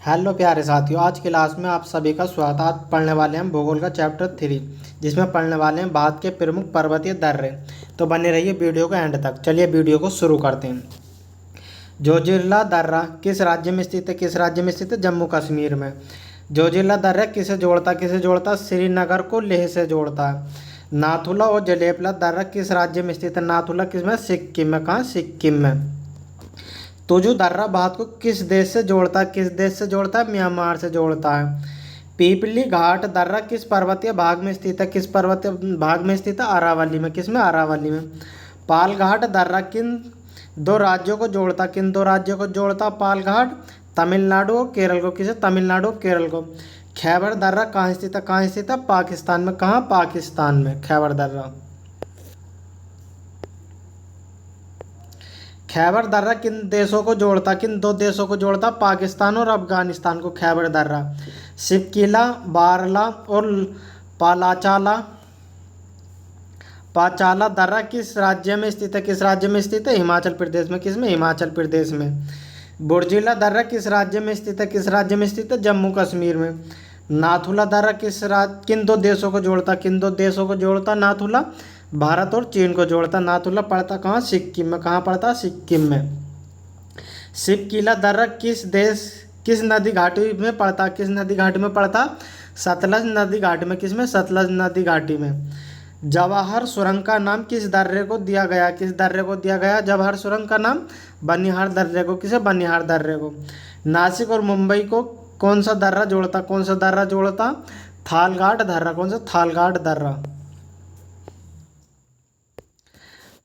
Hello प्यारे साथियों, आज की क्लास में आप सभी का स्वागत। आज पढ़ने वाले हैं भूगोल का चैप्टर 3, जिसमें पढ़ने वाले हैं भारत के प्रमुख पर्वतीय दर्रे। तो बने रहिए वीडियो को एंड तक। चलिए वीडियो को शुरू करते हैं। जोजिला दर्रा किस राज्य में स्थित है? किस राज्य में स्थित है? जम्मू कश्मीर में। जोजिला दर्रा किसे जोड़ता श्रीनगर को लेह से जोड़ता है। नाथुला और जलेपला दर्रा किस राज्य में स्थित है? नाथुला किस में? सिक्किम में। कहाँ? सिक्किम में। तुजु दर्रा भारत को किस देश से जोड़ता है? किस देश से जोड़ता है? म्यांमार से जोड़ता है। पीपली घाट दर्रा किस पर्वतीय भाग में स्थित है? किस पर्वतीय भाग में स्थित है? अरावली में। किस में? अरावली में। पालघाट दर्रा किन दो राज्यों को जोड़ता? किन दो राज्यों को जोड़ता पालघाट? तमिलनाडु और केरल को। किसे? तमिलनाडु और केरल को। खैबर दर्रा कहाँ स्थित है? कहाँ स्थित है? पाकिस्तान में। कहाँ? पाकिस्तान में खैबर दर्रा। खैबर दर्रा किन देशों को जोड़ता? किन दो देशों को जोड़ता? पाकिस्तान और अफगानिस्तान को। खैबर दर्रा। शिवकिला, बारला और पालाचाला पाचाला दर्रा किस राज्य में स्थित है? किस राज्य में स्थित है? हिमाचल प्रदेश में। किस में? हिमाचल प्रदेश में। बुर्जिला दर्रा किस राज्य में स्थित है? किस राज्य में स्थित है? जम्मू कश्मीर में। नाथुला दर्रा किन दो देशों को जोड़ता? किन दो देशों को जोड़ता नाथुला? भारत और चीन को जोड़ता। नाथुला पड़ता कहाँ? सिक्किम में। कहाँ पड़ता? सिक्किम में। शिवकिला दर्रा किस नदी घाटी में पड़ता? किस नदी घाटी में पड़ता? सतलज नदी घाटी में। किस में? सतलज नदी घाटी में। जवाहर सुरंग का नाम किस दर्रे को दिया गया? किस दर्रे को दिया गया जवाहर सुरंग का नाम? बनिहार दर्रे को। किसे? बनिहार दर्रे को। नासिक और मुंबई को कौन सा दर्रा जोड़ता? कौन सा दर्रा जोड़ता? थालघाट दर्रा। कौन सा? थालघाट दर्रा।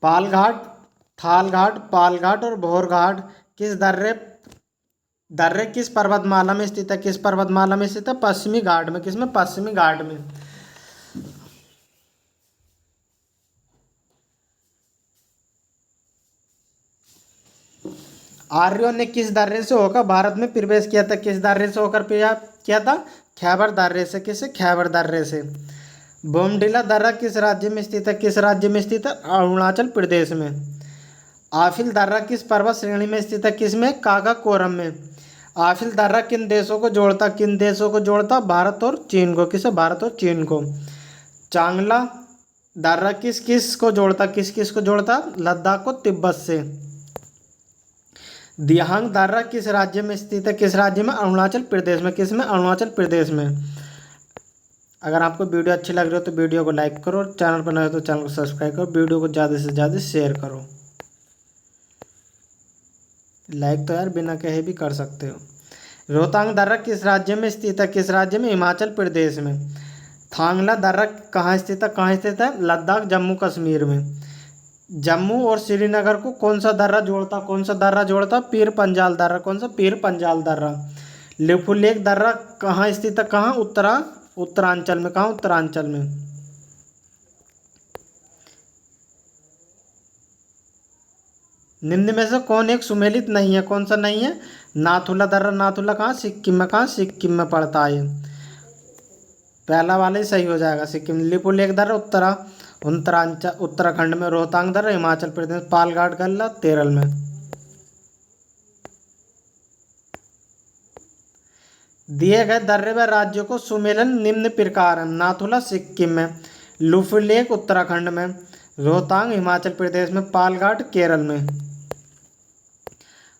पालघाट और भोरघाट किस दर्रे किस पर्वतमाला में स्थित है? किस पर्वतमाला में स्थित है? पश्चिमी घाट में। किस में? पश्चिमी घाट में। आर्यों ने किस दर्रे से होकर भारत में प्रवेश किया था? किस दर्रे से होकर किया था? खैबर दर्रे से। किससे? खैबर दर्रे से। बोमडिला दर्रा किस राज्य में स्थित है? किस राज्य में स्थित है? अरुणाचल प्रदेश में। आफिल दर्रा किस पर्वत श्रेणी में स्थित है? किस में? काराकोरम में। आफिल दर्रा किन देशों को जोड़ता? किन देशों को जोड़ता? भारत और चीन को। किसे? भारत और चीन को। चांगला दर्रा किस किस को जोड़ता? किस किस को जोड़ता? लद्दाख को तिब्बत से। दियांग दर्रा किस राज्य में स्थित है? किस राज्य में? अरुणाचल प्रदेश में। किस में? अरुणाचल प्रदेश में। अगर आपको वीडियो अच्छी लग रही हो तो वीडियो को लाइक करो, और चैनल पर नए हो तो चैनल को सब्सक्राइब करो, वीडियो को ज़्यादा से ज़्यादा शेयर करो। लाइक तो यार बिना कहे भी कर सकते हो। रोहतांग दर्रा किस राज्य में स्थित है? किस राज्य में? हिमाचल प्रदेश में। थांगला दर्रा कहाँ स्थित है? कहाँ स्थित है? लद्दाख, जम्मू कश्मीर में। जम्मू और श्रीनगर को कौन सा दर्रा जोड़ता? कौन सा दर्रा जोड़ता? पीर पंजाल दर्रा। कौन सा? पीर पंजाल दर्रा। लिपुलेख दर्रा कहाँ स्थित है? कहाँ? उत्तरांचल में। कहाँ? उत्तरांचल में। निम्न में से कौन एक सुमेलित नहीं है? कौन सा नहीं है? नाथुला दर्रा। नाथुला कहाँ? सिक्किम में। कहाँ? सिक्किम में पड़ता है। पहला वाला ही सही हो जाएगा, सिक्किम। लिपुलेख दर्रा उत्तराखंड में। रोहतांग दर्रा हिमाचल प्रदेश। पालघाट गल्ला केरल में। दिए गए दर्रे व राज्यों को सुमेलन निम्न प्रकार है। नाथुला सिक्किम में, लिपुलेख उत्तराखंड में, रोहतांग हिमाचल प्रदेश में, पालघाट केरल में।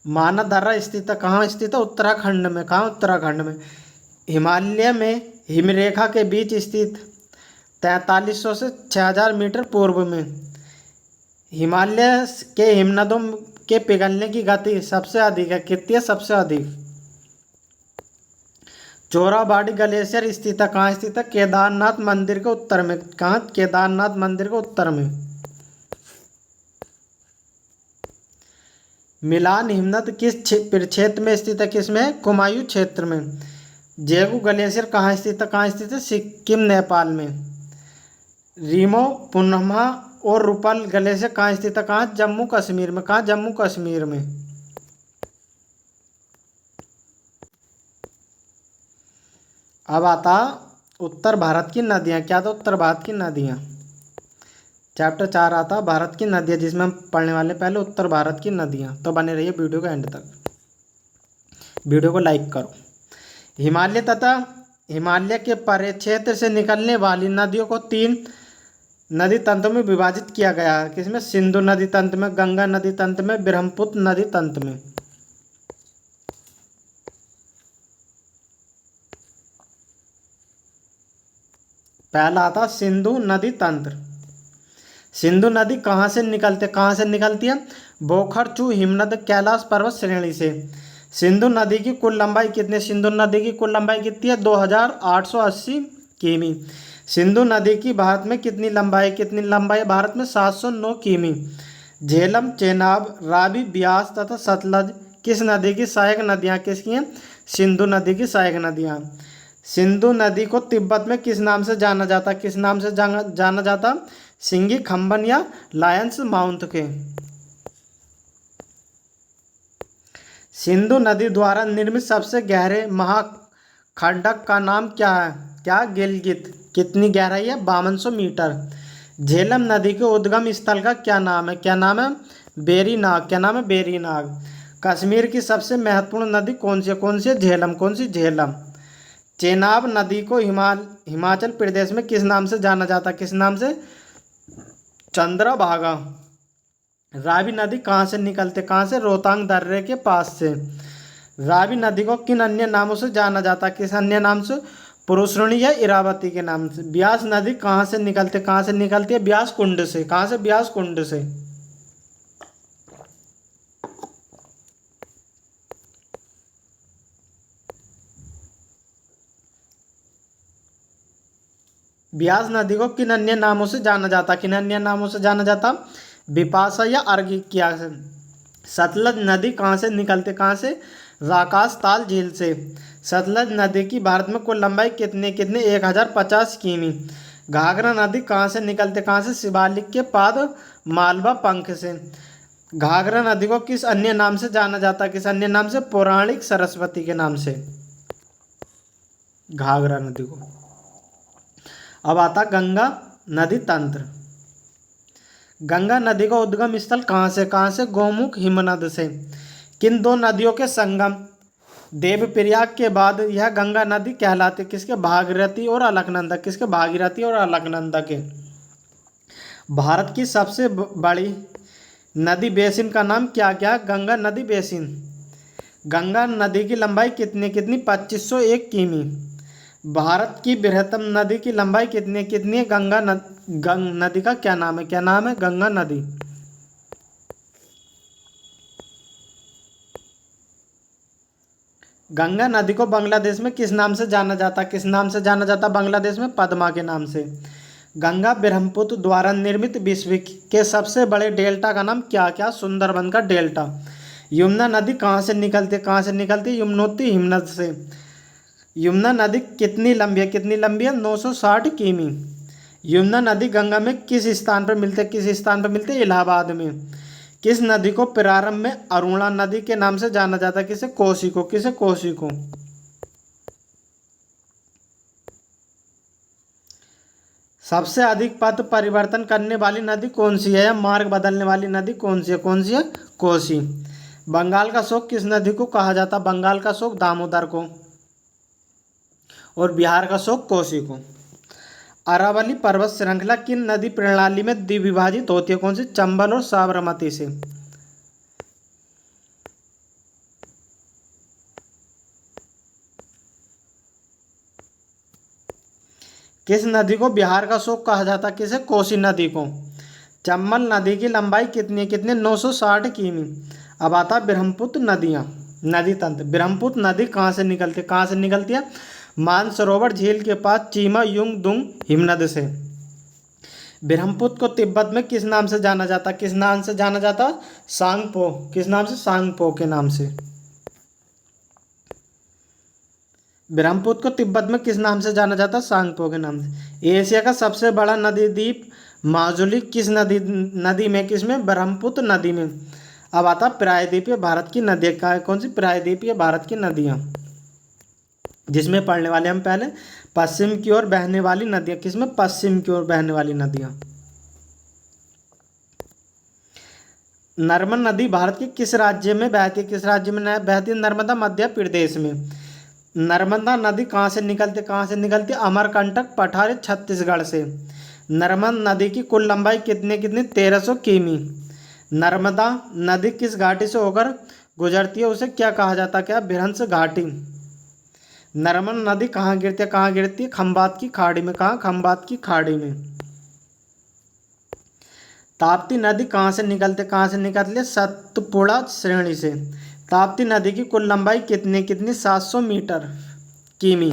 माना दर्रा स्थित है कहाँ? स्थित है उत्तराखंड में। कहाँ? उत्तराखंड में। हिमालय में हिमरेखा के बीच स्थित 4300 से 6000 मीटर पूर्व में। हिमालय के हिमनदों के पिघलने की गति सबसे अधिक है। कितनी है? सबसे अधिक। चोराबाड़ी ग्लेशियर स्थित है कहाँ? स्थित है केदारनाथ मंदिर के उत्तर में। कहाँ? केदारनाथ मंदिर के उत्तर में। मिलान हिमनद किस प्रक्षेत्र में स्थित है? किसमें? कुमायूं क्षेत्र में। जेगू ग्लेशियर कहाँ स्थित है? कहाँ स्थित है? सिक्किम, नेपाल में। रीमो, पुनमा और रूपल ग्लेशियर कहाँ स्थित है? कहाँ? जम्मू कश्मीर में। कहाँ? जम्मू कश्मीर में। अब आता उत्तर भारत की नदियाँ। क्या था? उत्तर भारत की नदियाँ। चैप्टर 4 आता भारत की नदियाँ, जिसमें हम पढ़ने वाले पहले उत्तर भारत की नदियाँ। तो बने रहिए वीडियो का एंड तक। वीडियो को लाइक करो। हिमालय तथा हिमालय के परिक्षेत्र से निकलने वाली नदियों को तीन नदी तंत्रों में विभाजित किया गया है। किसमें? सिंधु नदी तंत्र में, गंगा नदी तंत्र में, ब्रह्मपुत्र नदी तंत्र में। पहला आता सिंधु नदी तंत्र। सिंधु नदी कहाँ से निकलती है? बोखरचू हिमनद कैलाश पर्वत श्रेणी से। सिंधु नदी की कुल लंबाई कितनी? सिंधु नदी की कुल लंबाई कितनी है? 2880 किमी। सिंधु नदी की भारत में कितनी लंबाई भारत में 709 किमी। झेलम, चेनाब, रावी, ब्यास तथा सतलज किस नदी की सहायक नदियाँ किसकी हैं? सिंधु नदी की सहायक नदियाँ। सिंधु नदी को तिब्बत में किस नाम से जाना जाता? किस नाम से जाना जाता? सिंगी खंबन या लायंस माउंट के। सिंधु नदी द्वारा निर्मित सबसे गहरे महाखंडक का नाम क्या है? गिलगित। कितनी गहराई है? 5200 मीटर। झेलम नदी के उद्गम स्थल का क्या नाम है? बेरीनाग। कश्मीर की सबसे महत्वपूर्ण नदी कौन सी है? झेलम। चेनाब नदी को हिमाचल प्रदेश में किस नाम से जाना जाता? किस नाम से? चंद्रभागा। रावी नदी कहाँ से? रोहतांग दर्रे के पास से। रावी नदी को किन अन्य नामों से जाना जाता? किस अन्य नाम से? पुरुषणी या इरावती के नाम से। ब्यास नदी कहाँ से निकलती है? ब्यास कुंड से। कहाँ से? ब्यास कुंड से। ब्यास नदी को किन अन्य नामों से जाना जाता? बिपाशा या अर्घिकिया से। सतलज नदी कहाँ से? राकास ताल झील से। सतलज नदी की भारत में कुल लंबाई कितनी? 1050 किमी। घाघरा नदी कहाँ से? शिवालिक के पाद मालवा पंख से। घाघरा नदी को किस अन्य नाम से जाना जाता? पौराणिक सरस्वती के नाम से घाघरा नदी को। अब आता गंगा नदी तंत्र। गंगा नदी का उद्गम स्थल कहाँ से? गोमुख हिमनद से। किन दो नदियों के संगम देवप्रयाग के बाद यह गंगा नदी कहलाती? किसके? भागीरथी और अलकनंदा के। भारत की सबसे बड़ी नदी बेसिन का नाम क्या? गंगा नदी बेसिन। गंगा नदी की लंबाई कितनी? 2501 किमी। भारत की बृहत्तम नदी की लंबाई कितनी है? गंगा नदी का क्या नाम है? गंगा नदी। गंगा नदी को बांग्लादेश में किस नाम से जाना जाता? बांग्लादेश में पद्मा के नाम से। गंगा ब्रह्मपुत्र द्वारा निर्मित विश्व के सबसे बड़े डेल्टा का नाम क्या? सुंदरबन का डेल्टा। यमुना नदी कहाँ से निकलती है? यमुनोत्री हिमनद से। यमुना नदी कितनी लंबी है? 960 किमी। यमुना नदी गंगा में किस स्थान पर मिलते हैं? इलाहाबाद में। किस नदी को प्रारंभ में अरुणा नदी के नाम से जाना जाता है? कोसी को। सबसे अधिक पथ परिवर्तन करने वाली नदी कौन सी है? या मार्ग बदलने वाली नदी कौन सी है? कोसी। बंगाल का शोक किस नदी को कहा जाता? बंगाल का शोक दामोदर को। और बिहार का शोक कोसी को। अरावली पर्वत श्रृंखला किन नदी प्रणाली में द्विविभाजित होती है? कौन सी? चंबल और साबरमती से। किस नदी को बिहार का शोक कहा जाता? किसे? कोसी नदी को। चंबल नदी की लंबाई कितनी? 960 किमी। अब आता ब्रह्मपुत्र नदी तंत्र। ब्रह्मपुत्र नदी कहाँ से निकलती है? मानसरोवर झील के पास चीमा युंग दुंग हिमनद से। ब्रह्मपुत्र को तिब्बत में किस नाम से जाना जाता? सांगपो। किस नाम से? सांगपो के नाम से। ब्रह्मपुत्र को तिब्बत में किस नाम से जाना जाता? सांगपो के नाम से। एशिया का सबसे बड़ा नदी द्वीप माजुली किस नदी में? किसमें? ब्रह्मपुत्र नदी में। अब आता प्रायद्वीपीय भारत की नदियाँ का कौन सी? प्रायद्वीपीय भारत की नदियाँ, जिसमें पढ़ने वाले हम पहले पश्चिम की ओर बहने वाली नदियाँ। किसमें? पश्चिम की ओर बहने वाली नदियाँ। नर्मदा नदी भारत के किस राज्य में बहती है? नर्मदा मध्य प्रदेश में। नर्मदा नदी कहाँ से निकलती है? अमरकंटक पठारी छत्तीसगढ़ से। नर्मदा नदी की कुल लंबाई कितनी 1300 किमी। नर्मदा नदी किस घाटी से होकर गुजरती है, उसे क्या कहा जाता है? क्या? बिरहंस घाटी। नर्मदा नदी कहाँ गिरती है? खंबात की खाड़ी में। कहाँ? खंबात की खाड़ी में। ताप्ती नदी कहाँ से निकलती है? सतपुड़ा श्रेणी से। ताप्ती नदी की कुल लंबाई कितनी 700 मीटर किमी।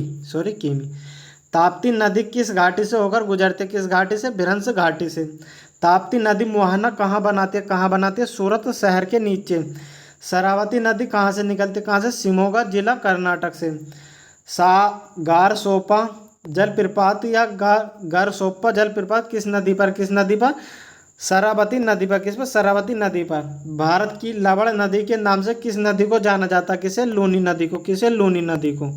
ताप्ती नदी किस घाटी से होकर गुजरती है? किस घाटी से? बिरहंस घाटी से। ताप्ती नदी मुहाना कहाँ बनाती है? सूरत शहर के नीचे। शरावती नदी कहाँ से निकलती है? कहाँ से? शिमोगा जिला कर्नाटक से। गारसोप्पा जलप्रपात या गारसोप्पा जलप्रपात किस नदी पर? शरावती नदी पर। किस पर? शरावती नदी पर। भारत की लवण नदी के नाम से किस नदी को जाना जाता है? किसे? लूनी नदी को। किसे? लूनी नदी को।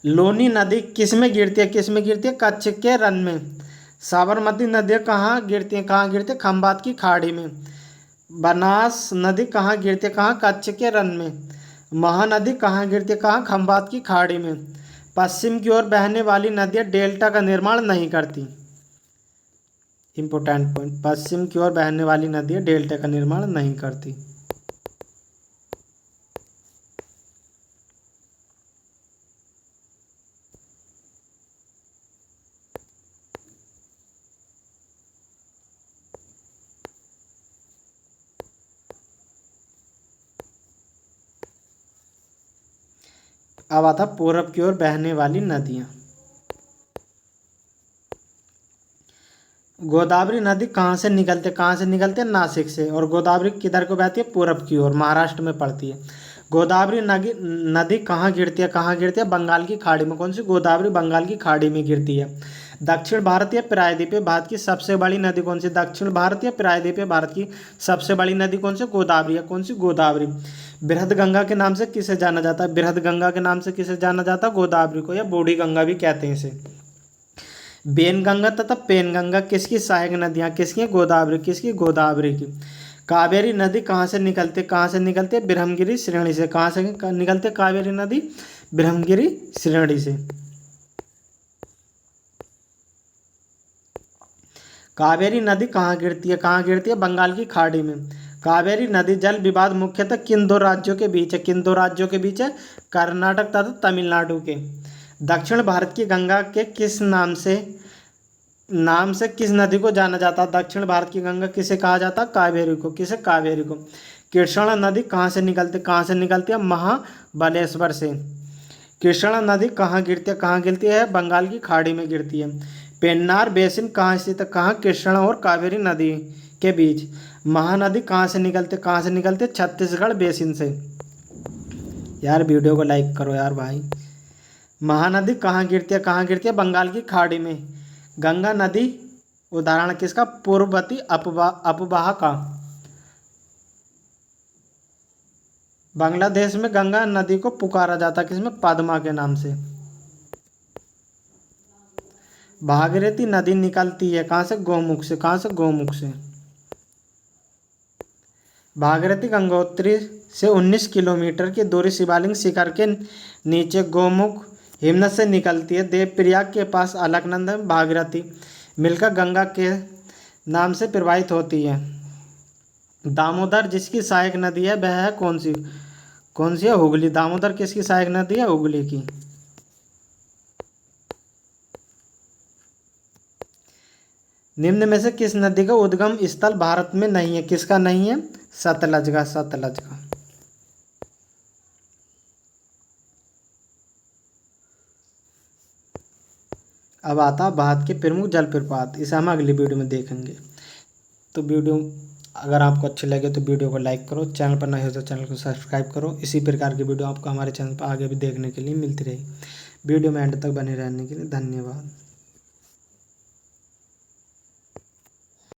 लूनी नदी किस में गिरती है? कच्छ के रन में। साबरमती नदी कहाँ गिरती है? खंबात की खाड़ी में। बनास नदी कहाँ गिरती है? कच्छ के रन में। महानदी कहाँ गिरती है? खंबात की खाड़ी में। पश्चिम की ओर बहने वाली नदियाँ डेल्टा का निर्माण नहीं करती। इंपॉर्टेंट पॉइंट, पश्चिम की ओर बहने वाली नदियाँ डेल्टा का निर्माण नहीं करती। अब आता पूरब की ओर बहने वाली नदियाँ। गोदावरी नदी कहाँ से निकलते हैं? नासिक से। और गोदावरी किधर को बहती है? पूरब की ओर, महाराष्ट्र में पड़ती है। गोदावरी नदी कहाँ गिरती है? बंगाल की खाड़ी में। कौन सी? गोदावरी बंगाल की खाड़ी में गिरती है। दक्षिण भारतीय प्रायद्वीपीय भारत की सबसे बड़ी नदी कौन सी? दक्षिण भारतीय प्रायद्वीपीय भारत की सबसे बड़ी नदी कौन सी? गोदावरी है। कौन सी? गोदावरी। बृहद गंगा के नाम से किसे जाना जाता है? बृहद गंगा के नाम से किसे जाना जाता है? गोदावरी को, या बूढ़ी गंगा भी कहते हैं इसे। बेनगंगा तथा पेनगंगा किसकी सहायक नदियाँ? किसकी? गोदावरी। किसकी? गोदावरी की। कावेरी नदी कहाँ से निकलते? ब्रह्मगिरी श्रेणी से। कहाँ से निकलते कावेरी नदी? ब्रह्मगिरी श्रेणी से। कावेरी नदी कहाँ गिरती है? बंगाल की खाड़ी में। कावेरी नदी जल विवाद मुख्यतः किन दो राज्यों के बीच है? कर्नाटक तथा तमिलनाडु के। दक्षिण भारत की गंगा के किस नाम से किस नदी को जाना जाता है? दक्षिण भारत की गंगा किसे कहा जाता है? कावेरी को। किसे? कावेरी को। कृष्णा नदी कहाँ से निकलती है? महाबलेश्वर से। कृष्णा नदी कहाँ गिरती है? बंगाल की खाड़ी में गिरती है। पेन्नार बेसिन कहाँ स्थित है? कृष्णा और कावेरी नदी के बीच। महानदी कहाँ से निकलते? छत्तीसगढ़ बेसिन से। यार वीडियो को लाइक करो यार भाई। महानदी कहाँ गिरती है? बंगाल की खाड़ी में। गंगा नदी उदाहरण किसका? पूर्ववती अपवाह का। बांग्लादेश में गंगा नदी को पुकारा जाता किसमें? पद्मा के नाम से। भागीरथी नदी निकलती है कहाँ से? गोमुख से। गोमुख से। भागीरथी गंगोत्री से 19 किलोमीटर की दूरी शिवालिक शिखर के नीचे गोमुख हिमनद से निकलती है। देवप्रयाग के पास अलकनंदा में भागीरथी मिलकर गंगा के नाम से प्रवाहित होती है। दामोदर जिसकी सहायक नदी है वह है कौन सी है? हुगली। दामोदर किसकी सहायक नदी है? हुगली की। निम्न में से किस नदी का उद्गम स्थल भारत में नहीं है? किसका नहीं है? सतलज का। अब आता भारत के प्रमुख जलप्रपात, इसे हम अगली वीडियो में देखेंगे। तो वीडियो अगर आपको अच्छी लगे तो वीडियो को लाइक करो, चैनल पर नए हो तो चैनल को सब्सक्राइब करो। इसी प्रकार की वीडियो आपको हमारे चैनल पर आगे भी देखने के लिए मिलती रहेगी। वीडियो में एंड तक बने रहने के लिए धन्यवाद।